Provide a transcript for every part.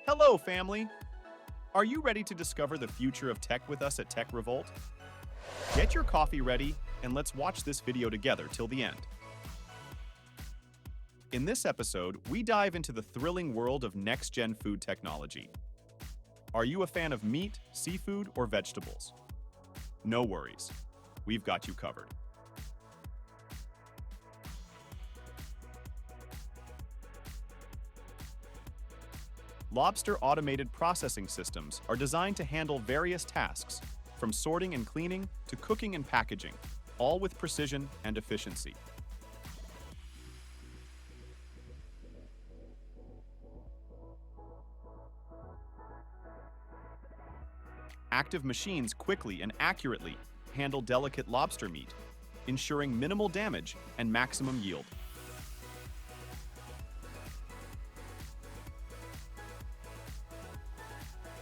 Hello, family! Are you ready to discover the future of tech with us at Tech Revolt? Get your coffee ready and let's watch this video together till the end. In this episode, we dive into the thrilling world of next-gen food technology. Are you a fan of meat, seafood, or vegetables? No worries, we've got you covered. Lobster automated processing systems are designed to handle various tasks, from sorting and cleaning to cooking and packaging, all with precision and efficiency. Active machines quickly and accurately handle delicate lobster meat, ensuring minimal damage and maximum yield.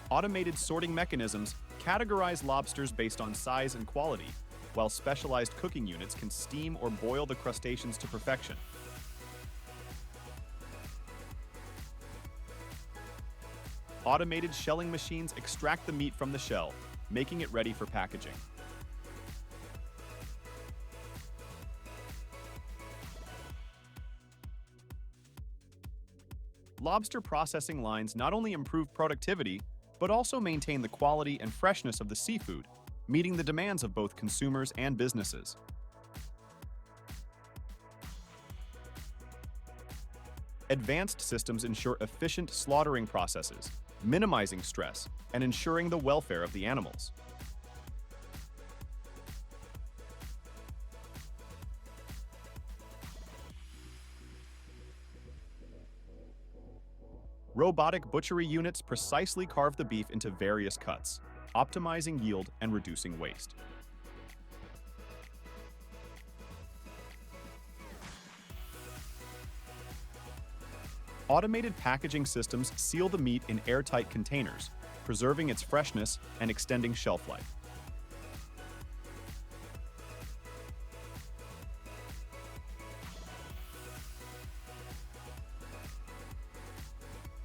Automated sorting mechanisms categorize lobsters based on size and quality, while specialized cooking units can steam or boil the crustaceans to perfection. Automated shelling machines extract the meat from the shell, making it ready for packaging. Lobster processing lines not only improve productivity, but also maintain the quality and freshness of the seafood, meeting the demands of both consumers and businesses. Advanced systems ensure efficient slaughtering processes, minimizing stress and ensuring the welfare of the animals. Robotic butchery units precisely carve the beef into various cuts, optimizing yield and reducing waste. Automated packaging systems seal the meat in airtight containers, preserving its freshness and extending shelf life.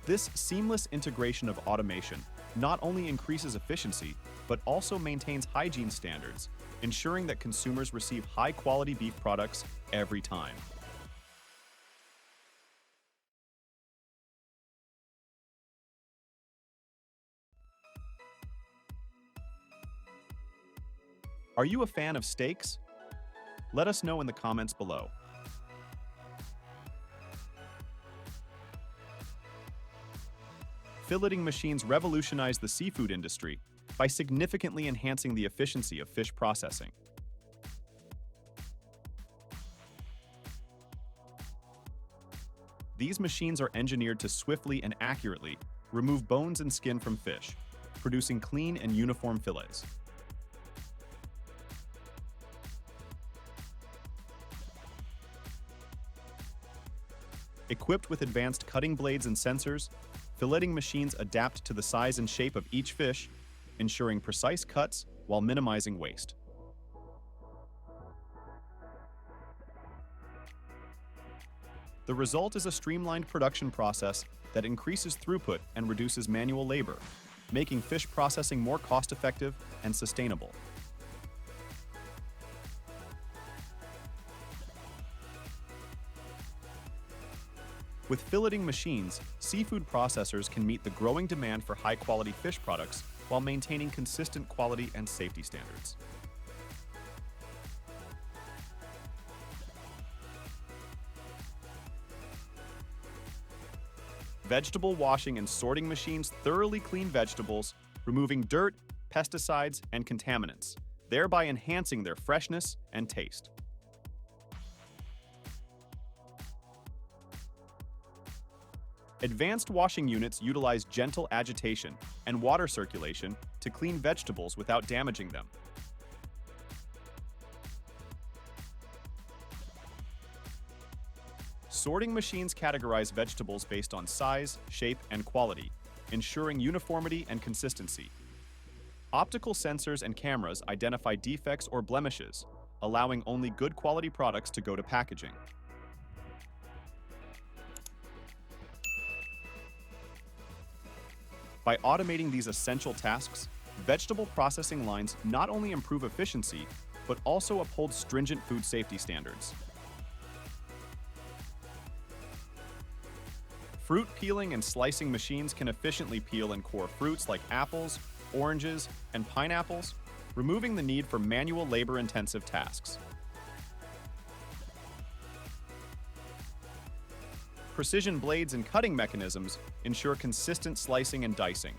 This seamless integration of automation not only increases efficiency, but also maintains hygiene standards, ensuring that consumers receive high-quality beef products every time. Are you a fan of steaks? Let us know in the comments below. Filleting machines revolutionize the seafood industry by significantly enhancing the efficiency of fish processing. These machines are engineered to swiftly and accurately remove bones and skin from fish, producing clean and uniform fillets. Equipped with advanced cutting blades and sensors, filleting machines adapt to the size and shape of each fish, ensuring precise cuts while minimizing waste. The result is a streamlined production process that increases throughput and reduces manual labor, making fish processing more cost-effective and sustainable. With filleting machines, seafood processors can meet the growing demand for high-quality fish products while maintaining consistent quality and safety standards. Vegetable washing and sorting machines thoroughly clean vegetables, removing dirt, pesticides, and contaminants, thereby enhancing their freshness and taste. Advanced washing units utilize gentle agitation and water circulation to clean vegetables without damaging them. Sorting machines categorize vegetables based on size, shape, and quality, ensuring uniformity and consistency. Optical sensors and cameras identify defects or blemishes, allowing only good quality products to go to packaging. By automating these essential tasks, vegetable processing lines not only improve efficiency, but also uphold stringent food safety standards. Fruit peeling and slicing machines can efficiently peel and core fruits like apples, oranges, and pineapples, removing the need for manual labor-intensive tasks. Precision blades and cutting mechanisms ensure consistent slicing and dicing,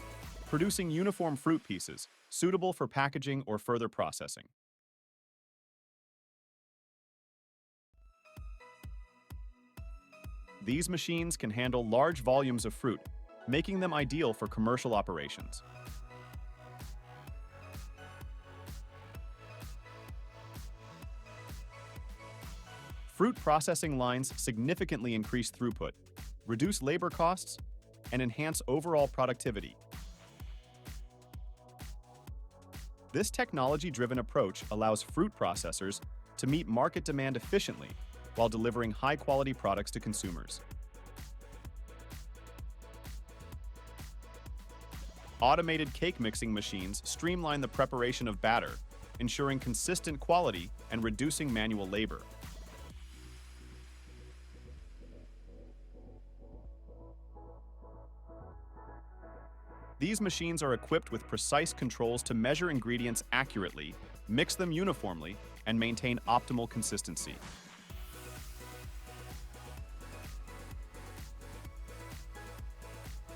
producing uniform fruit pieces suitable for packaging or further processing. These machines can handle large volumes of fruit, making them ideal for commercial operations. Fruit processing lines significantly increase throughput, reduce labor costs, and enhance overall productivity. This technology-driven approach allows fruit processors to meet market demand efficiently while delivering high-quality products to consumers. Automated cake mixing machines streamline the preparation of batter, ensuring consistent quality and reducing manual labor. These machines are equipped with precise controls to measure ingredients accurately, mix them uniformly, and maintain optimal consistency.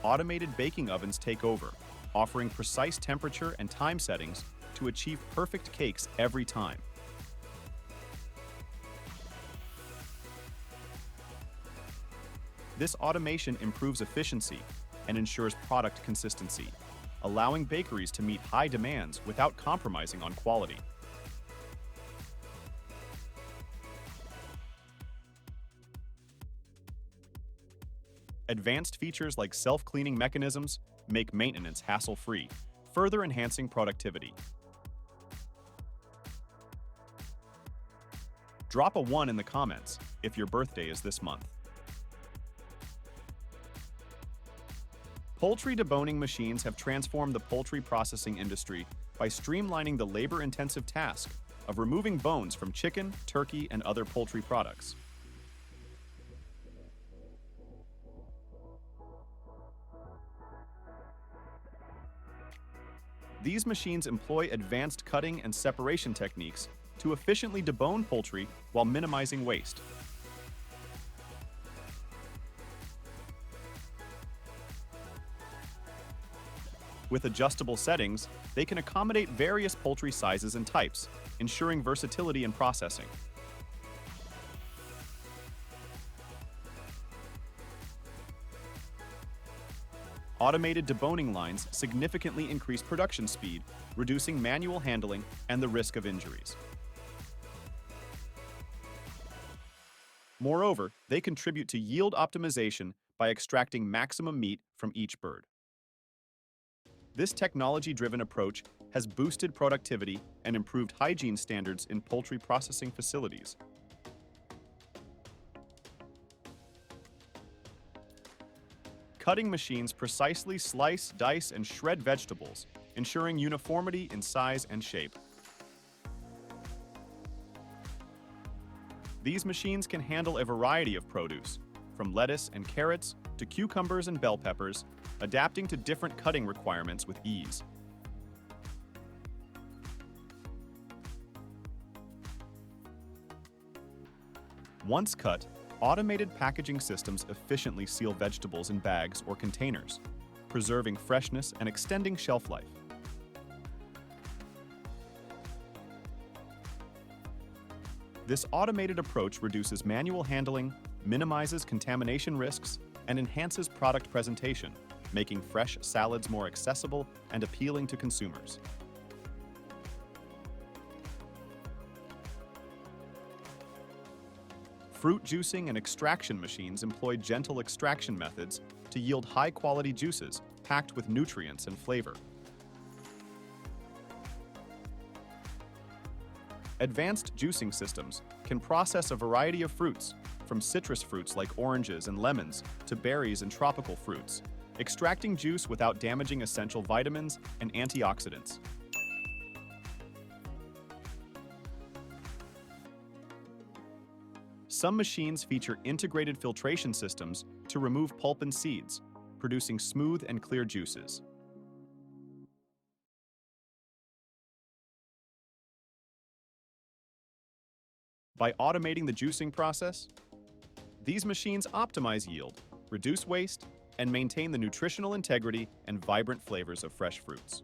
Automated baking ovens take over, offering precise temperature and time settings to achieve perfect cakes every time. This automation improves efficiency and ensures product consistency, allowing bakeries to meet high demands without compromising on quality. Advanced features like self-cleaning mechanisms make maintenance hassle-free, further enhancing productivity. Drop a 1 in the comments if your birthday is this month. Poultry deboning machines have transformed the poultry processing industry by streamlining the labor-intensive task of removing bones from chicken, turkey, and other poultry products. These machines employ advanced cutting and separation techniques to efficiently debone poultry while minimizing waste. With adjustable settings, they can accommodate various poultry sizes and types, ensuring versatility in processing. Automated deboning lines significantly increase production speed, reducing manual handling and the risk of injuries. Moreover, they contribute to yield optimization by extracting maximum meat from each bird. This technology-driven approach has boosted productivity and improved hygiene standards in poultry processing facilities. Cutting machines precisely slice, dice, and shred vegetables, ensuring uniformity in size and shape. These machines can handle a variety of produce, from lettuce and carrots to cucumbers and bell peppers, adapting to different cutting requirements with ease. Once cut, automated packaging systems efficiently seal vegetables in bags or containers, preserving freshness and extending shelf life. This automated approach reduces manual handling, minimizes contamination risks, and enhances product presentation, making fresh salads more accessible and appealing to consumers. Fruit juicing and extraction machines employ gentle extraction methods to yield high-quality juices packed with nutrients and flavor. Advanced juicing systems can process a variety of fruits, from citrus fruits like oranges and lemons to berries and tropical fruits, extracting juice without damaging essential vitamins and antioxidants. Some machines feature integrated filtration systems to remove pulp and seeds, producing smooth and clear juices. By automating the juicing process, these machines optimize yield, reduce waste, and maintain the nutritional integrity and vibrant flavors of fresh fruits.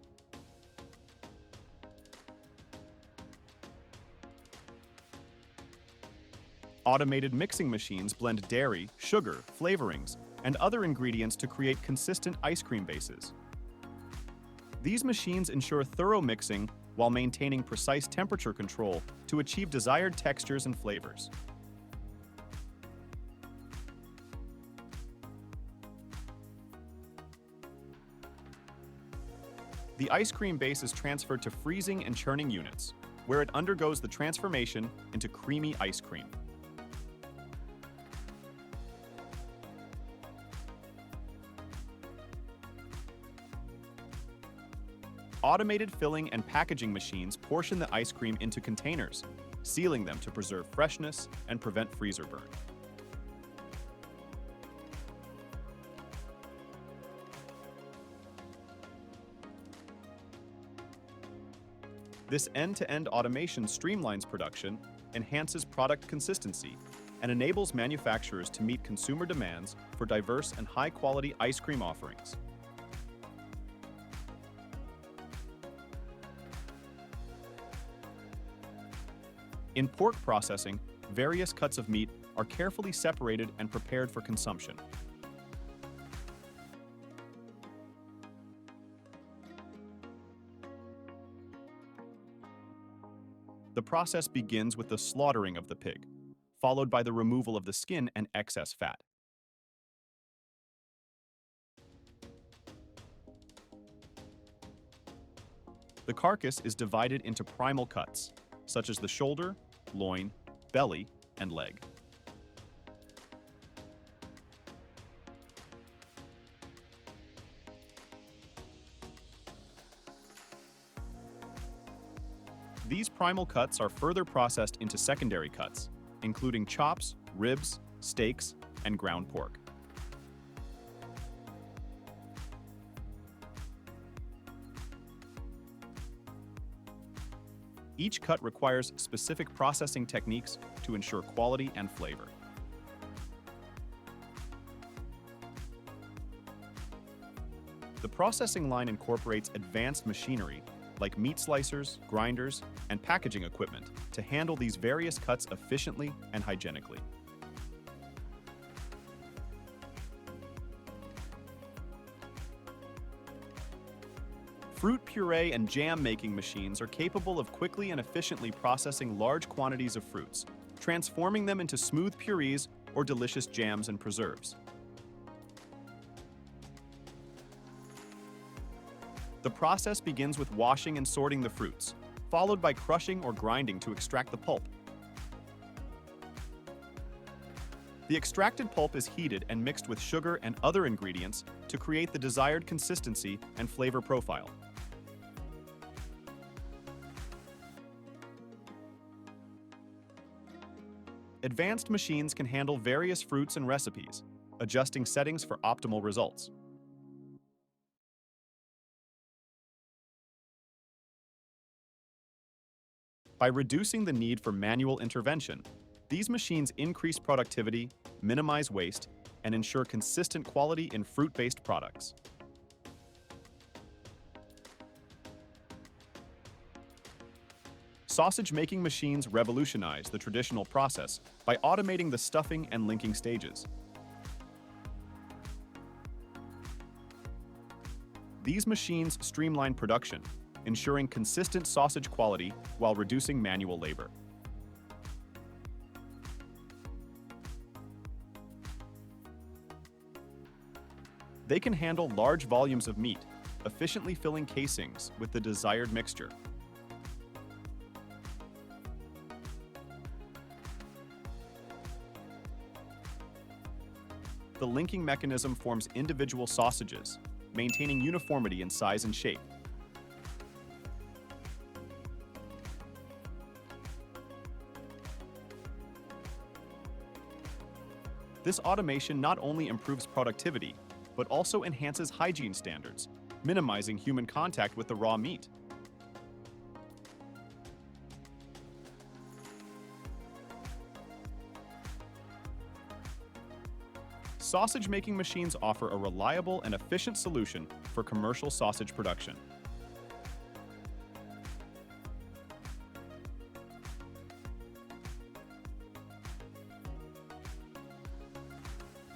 Automated mixing machines blend dairy, sugar, flavorings, and other ingredients to create consistent ice cream bases. These machines ensure thorough mixing while maintaining precise temperature control to achieve desired textures and flavors. The ice cream base is transferred to freezing and churning units, where it undergoes the transformation into creamy ice cream. Automated filling and packaging machines portion the ice cream into containers, sealing them to preserve freshness and prevent freezer burn. This end-to-end automation streamlines production, enhances product consistency, and enables manufacturers to meet consumer demands for diverse and high-quality ice cream offerings. In pork processing, various cuts of meat are carefully separated and prepared for consumption. The process begins with the slaughtering of the pig, followed by the removal of the skin and excess fat. The carcass is divided into primal cuts, such as the shoulder, loin, belly, and leg. These primal cuts are further processed into secondary cuts, including chops, ribs, steaks, and ground pork. Each cut requires specific processing techniques to ensure quality and flavor. The processing line incorporates advanced machinery like meat slicers, grinders, and packaging equipment to handle these various cuts efficiently and hygienically. Fruit puree and jam making machines are capable of quickly and efficiently processing large quantities of fruits, transforming them into smooth purees or delicious jams and preserves. The process begins with washing and sorting the fruits, followed by crushing or grinding to extract the pulp. The extracted pulp is heated and mixed with sugar and other ingredients to create the desired consistency and flavor profile. Advanced machines can handle various fruits and recipes, adjusting settings for optimal results. By reducing the need for manual intervention, these machines increase productivity, minimize waste, and ensure consistent quality in fruit-based products. Sausage-making machines revolutionize the traditional process by automating the stuffing and linking stages. These machines streamline production, ensuring consistent sausage quality while reducing manual labor. They can handle large volumes of meat, efficiently filling casings with the desired mixture. the linking mechanism forms individual sausages, maintaining uniformity in size and shape. This automation not only improves productivity, but also enhances hygiene standards, minimizing human contact with the raw meat. Sausage-making machines offer a reliable and efficient solution for commercial sausage production.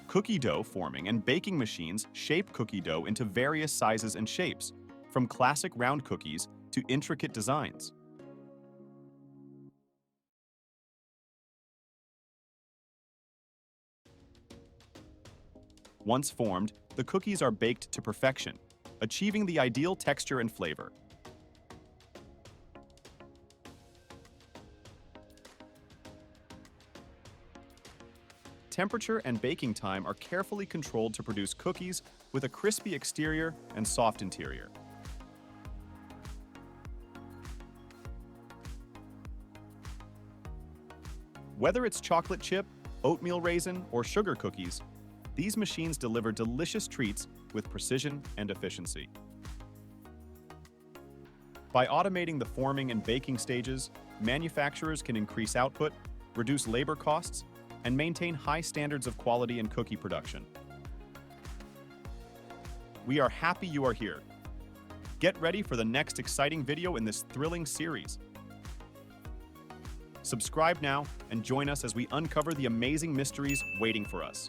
Cookie dough forming and baking machines shape cookie dough into various sizes and shapes, from classic round cookies to intricate designs. Once formed, the cookies are baked to perfection, achieving the ideal texture and flavor. Temperature and baking time are carefully controlled to produce cookies with a crispy exterior and soft interior. Whether it's chocolate chip, oatmeal raisin, or sugar cookies, these machines deliver delicious treats with precision and efficiency. By automating the forming and baking stages, manufacturers can increase output, reduce labor costs, and maintain high standards of quality in cookie production. We are happy you are here. Get ready for the next exciting video in this thrilling series. Subscribe now and join us as we uncover the amazing mysteries waiting for us.